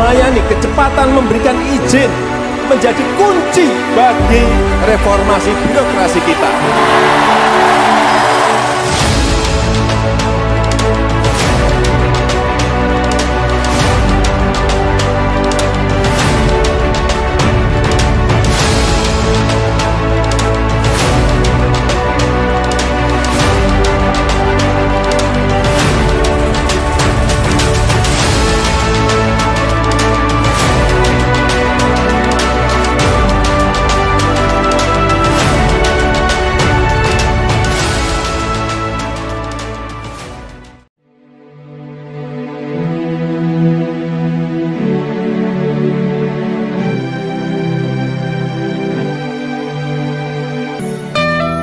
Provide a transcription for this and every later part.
melayani, kecepatan memberikan izin menjadi kunci bagi reformasi birokrasi kita.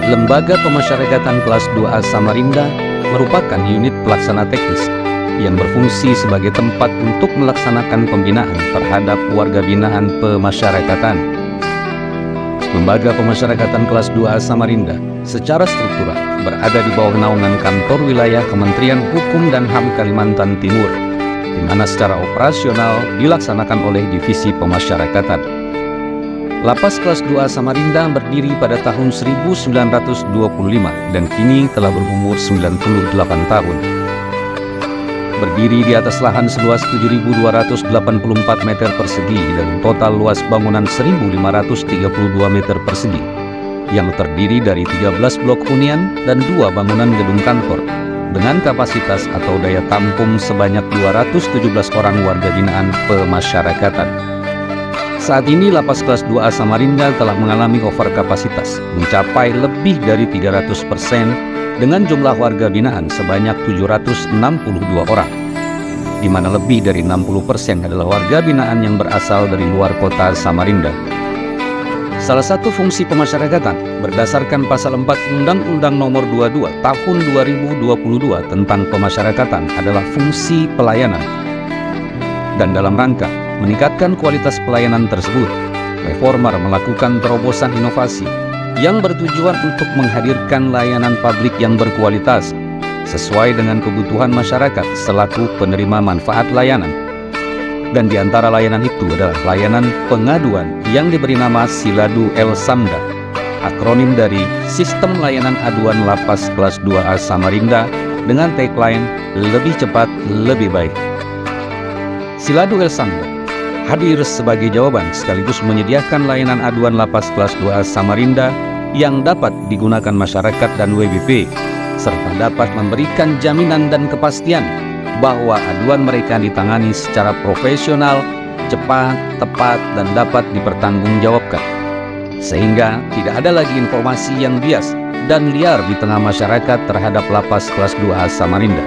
Lembaga Pemasyarakatan Kelas 2A Samarinda merupakan unit pelaksana teknis yang berfungsi sebagai tempat untuk melaksanakan pembinaan terhadap warga binaan pemasyarakatan. Lembaga Pemasyarakatan Kelas 2A Samarinda secara struktural berada di bawah naungan Kantor Wilayah Kementerian Hukum dan HAM Kalimantan Timur, di mana secara operasional dilaksanakan oleh Divisi Pemasyarakatan. Lapas Kelas 2A Samarinda berdiri pada tahun 1925 dan kini telah berumur 98 tahun. Berdiri di atas lahan seluas 7.284 meter persegi dan total luas bangunan 1.532 meter persegi yang terdiri dari 13 blok hunian dan 2 bangunan gedung kantor dengan kapasitas atau daya tampung sebanyak 217 orang warga binaan pemasyarakatan. Saat ini Lapas Kelas 2A Samarinda telah mengalami over kapasitas mencapai lebih dari 300% dengan jumlah warga binaan sebanyak 762 orang, di mana lebih dari 60% adalah warga binaan yang berasal dari luar kota Samarinda. Salah satu fungsi pemasyarakatan berdasarkan Pasal 4 Undang-Undang Nomor 22 Tahun 2022 tentang pemasyarakatan adalah fungsi pelayanan. Dan dalam rangka meningkatkan kualitas pelayanan tersebut, Reformer melakukan terobosan inovasi yang bertujuan untuk menghadirkan layanan publik yang berkualitas sesuai dengan kebutuhan masyarakat selaku penerima manfaat layanan. Dan di antara layanan itu adalah layanan pengaduan yang diberi nama Siladu El Samda, akronim dari Sistem Layanan Aduan Lapas Kelas 2A Samarinda dengan tagline lebih cepat, lebih baik. Siladu El Samda hadir sebagai jawaban sekaligus menyediakan layanan aduan Lapas Kelas 2A Samarinda yang dapat digunakan masyarakat dan WBP, serta dapat memberikan jaminan dan kepastian bahwa aduan mereka ditangani secara profesional, cepat, tepat, dan dapat dipertanggungjawabkan. Sehingga tidak ada lagi informasi yang bias dan liar di tengah masyarakat terhadap Lapas Kelas 2A Samarinda.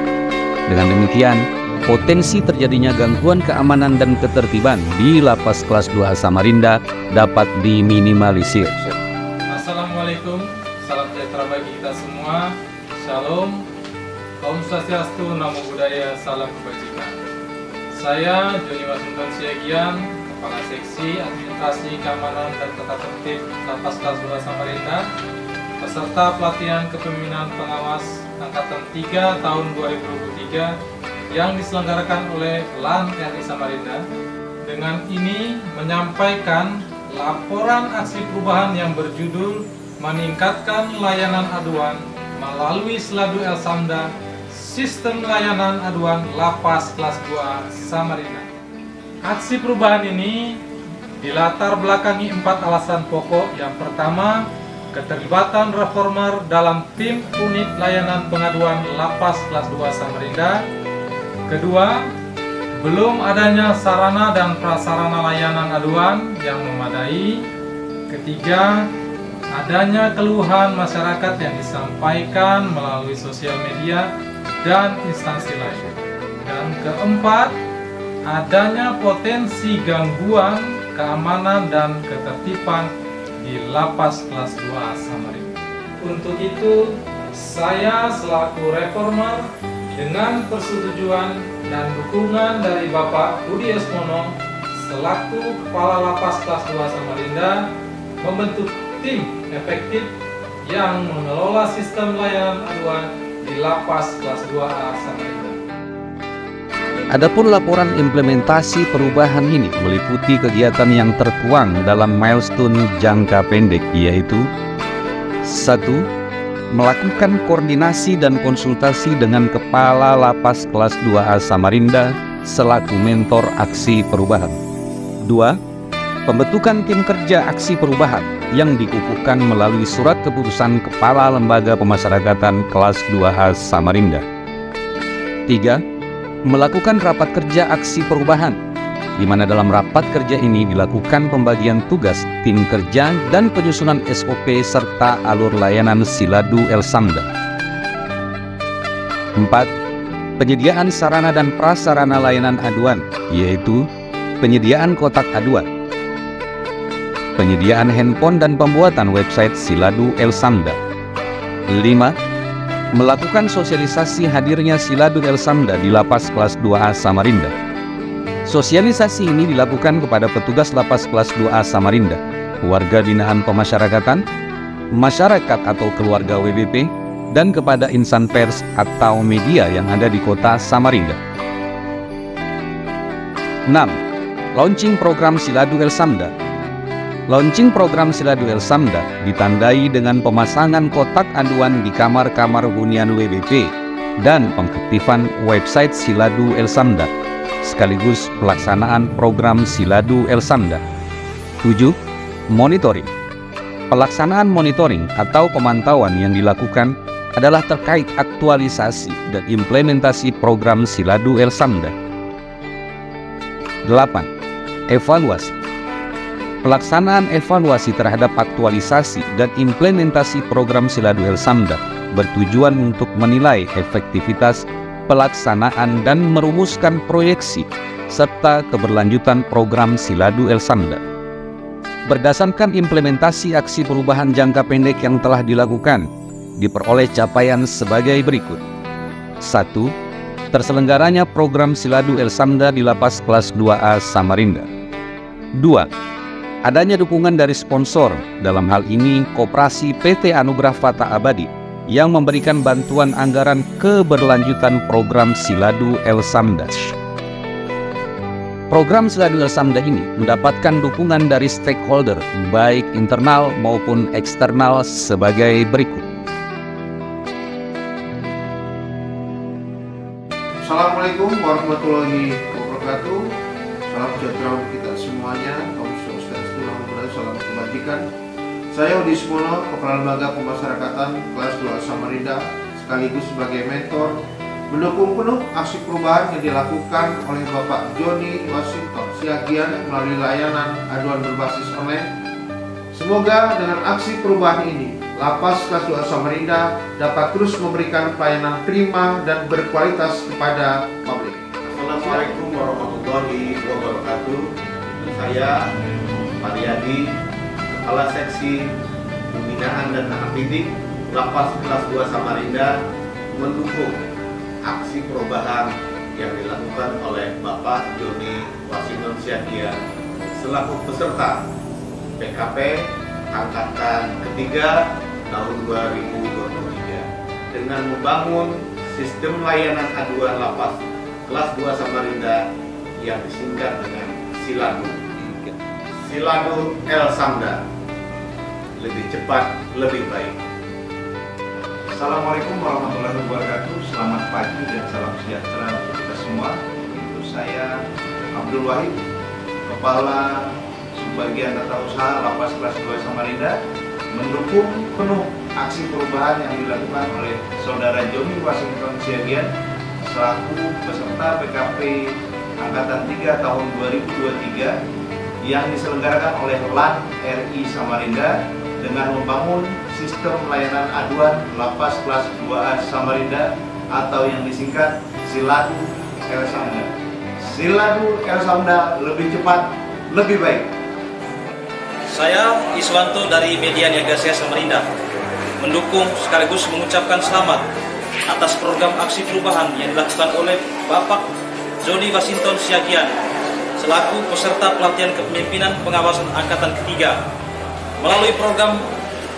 Dengan demikian, potensi terjadinya gangguan keamanan dan ketertiban di Lapas Kelas 2A Samarinda dapat diminimalisir. Assalamualaikum, salam sejahtera bagi kita semua. Shalom, Om Swastiastu, Namo Buddhaya, salam kebajikan. Saya Joni Wasinton Siagian, Kepala Seksi Administrasi Keamanan dan Tata Tertib Lapas Kelas 2A Samarinda, peserta pelatihan kepemimpinan pengawas Angkatan 3 tahun 2023 yang diselenggarakan oleh LAN RI Samarinda. Dengan ini menyampaikan laporan aksi perubahan yang berjudul meningkatkan layanan aduan melalui Siladu El Samda, Sistem Layanan Aduan Lapas Kelas 2A Samarinda. Aksi perubahan ini dilatar belakangi 4 alasan pokok. Yang pertama, keterlibatan Reformer dalam tim unit layanan pengaduan Lapas Kelas 2A Samarinda. Kedua, belum adanya sarana dan prasarana layanan aduan yang memadai. Ketiga, adanya keluhan masyarakat yang disampaikan melalui sosial media dan instansi lain. Dan keempat, adanya potensi gangguan keamanan dan ketertiban di Lapas Kelas 2A Samarinda. Untuk itu, saya selaku Reformer dengan persetujuan dan dukungan dari Bapak Budi Esmono selaku Kepala Lapas Kelas 2 Samarinda membentuk tim efektif yang mengelola sistem layanan aduan di Lapas Kelas 2A Samarinda. Adapun laporan implementasi perubahan ini meliputi kegiatan yang tertuang dalam milestone jangka pendek, yaitu 1. Melakukan koordinasi dan konsultasi dengan Kepala Lapas Kelas 2A Samarinda selaku mentor aksi perubahan. 2. Pembentukan tim kerja aksi perubahan yang dikukuhkan melalui surat keputusan Kepala Lembaga Pemasyarakatan Kelas 2A Samarinda. 3. Melakukan rapat kerja aksi perubahan, di mana dalam rapat kerja ini dilakukan pembagian tugas tim kerja dan penyusunan SOP serta alur layanan Siladu El Samda. 4. Penyediaan sarana dan prasarana layanan aduan, yaitu penyediaan kotak aduan, penyediaan handphone dan pembuatan website Siladu El Samda. 5. Melakukan sosialisasi hadirnya Siladu El Samda di Lapas Kelas 2A Samarinda. Sosialisasi ini dilakukan kepada petugas Lapas Kelas 2A Samarinda, warga binaan pemasyarakatan, masyarakat atau keluarga WBP, dan kepada insan pers atau media yang ada di kota Samarinda. 6. Launching program Siladu El Samda. Launching program Siladu El Samda ditandai dengan pemasangan kotak aduan di kamar-kamar hunian WBP dan pengaktifan website Siladu El Samda, sekaligus pelaksanaan program Siladu El Samda. 7. Monitoring. Pelaksanaan monitoring atau pemantauan yang dilakukan adalah terkait aktualisasi dan implementasi program Siladu El Samda. 8. Evaluasi. Pelaksanaan evaluasi terhadap aktualisasi dan implementasi program Siladu El Samda bertujuan untuk menilai efektivitas pelaksanaan dan merumuskan proyeksi serta keberlanjutan program Siladu El Samda. Berdasarkan implementasi aksi perubahan jangka pendek yang telah dilakukan, diperoleh capaian sebagai berikut. 1. Terselenggaranya program Siladu El Samda di Lapas Kelas 2A Samarinda. 2. Adanya dukungan dari sponsor, dalam hal ini Koperasi PT Anugerah Fata Abadi, yang memberikan bantuan anggaran keberlanjutan program Siladu El Samda. Program Siladu El Samda ini mendapatkan dukungan dari stakeholder, baik internal maupun eksternal sebagai berikut. Assalamualaikum warahmatullahi wabarakatuh. Salam sejahtera untuk kita semuanya. Salam kebajikan. Saya Udi Smono, Kepala Lembaga Pemasyarakatan Kelas 2 Samarinda, sekaligus sebagai mentor, mendukung penuh aksi perubahan yang dilakukan oleh Bapak Joni Washington Siagian melalui layanan aduan berbasis online. Semoga dengan aksi perubahan ini, Lapas Kelas 2 Samarinda dapat terus memberikan pelayanan prima dan berkualitas kepada publik. Assalamualaikum warahmatullahi wabarakatuh. Saya Mariadi, Kepala Seksi Pembinaan dan Anak Didik Lapas Kelas 2 Samarinda, mendukung aksi perubahan yang dilakukan oleh Bapak Joni Washington Siagian selaku peserta PKP Angkatan ketiga tahun 2023 dengan membangun sistem layanan aduan Lapas Kelas 2 Samarinda yang disingkat dengan Siladu El Samda, lebih cepat, lebih baik. Assalamualaikum warahmatullahi wabarakatuh. Selamat pagi dan salam sejahtera untuk kita semua. Itu saya Abdul Wahid, Kepala Subbagian Tata Usaha Lapas Kelas 2 Samarinda, mendukung penuh aksi perubahan yang dilakukan oleh Saudara Joni Washington Siagian selaku peserta PKP Angkatan 3 tahun 2023 yang diselenggarakan oleh LAN RI Samarinda dengan membangun sistem layanan aduan Lapas Kelas 2A Samarinda atau yang disingkat Siladu El Samda. Siladu El Samda, lebih cepat, lebih baik. Saya Iswanto dari Media Niaga Sehat Samarinda, mendukung sekaligus mengucapkan selamat atas program aksi perubahan yang dilakukan oleh Bapak Joni Washington Siagian selaku peserta pelatihan kepemimpinan pengawasan angkatan ketiga melalui program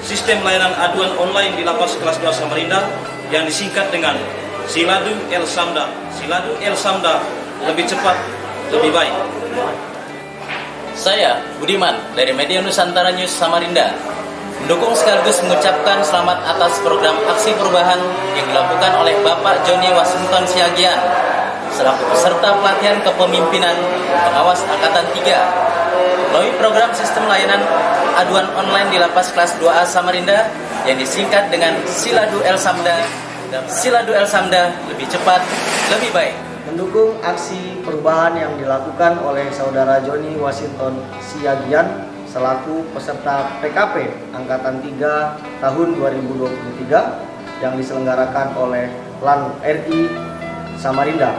sistem layanan aduan online di Lapas Kelas 2 Samarinda yang disingkat dengan Siladu El Samda. Siladu El Samda, lebih cepat, lebih baik. Saya Budiman dari Media Nusantara News Samarinda mendukung sekaligus mengucapkan selamat atas program aksi perubahan yang dilakukan oleh Bapak Joni Washington Siagian selaku peserta pelatihan kepemimpinan pengawas Angkatan 3 melalui program sistem layanan aduan online di Lapas Kelas 2A Samarinda yang disingkat dengan Siladu El Samda. Siladu El Samda lebih cepat, lebih baik. Mendukung aksi perubahan yang dilakukan oleh Saudara Joni Washington Siagian selaku peserta PKP Angkatan 3 tahun 2023 yang diselenggarakan oleh LAN RI Samarinda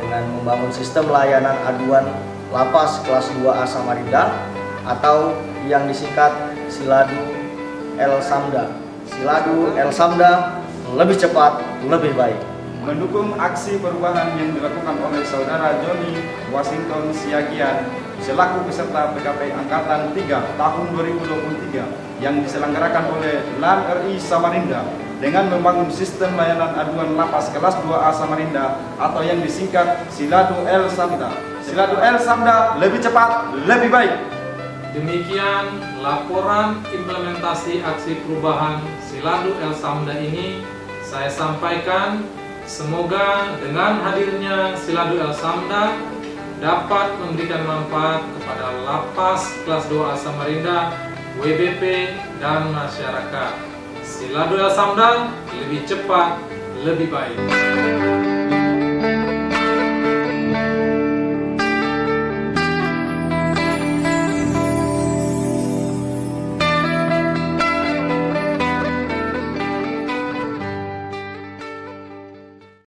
dengan membangun sistem layanan aduan Lapas Kelas 2A Samarinda atau yang disingkat Siladu El Samda. Siladu El Samda lebih cepat, lebih baik. Mendukung aksi perubahan yang dilakukan oleh Saudara Joni Washington Siagian selaku peserta PKP Angkatan 3 tahun 2023 yang diselenggarakan oleh LAN RI Samarinda dengan membangun sistem layanan aduan Lapas Kelas 2A Samarinda atau yang disingkat Siladu El Samda. Siladu El Samda lebih cepat, lebih baik. Demikian laporan implementasi aksi perubahan Siladu El Samda ini saya sampaikan. Semoga dengan hadirnya Siladu El Samda dapat memberikan manfaat kepada Lapas Kelas 2A Samarinda, WBP, dan masyarakat. Siladu El Samda lebih cepat, lebih baik.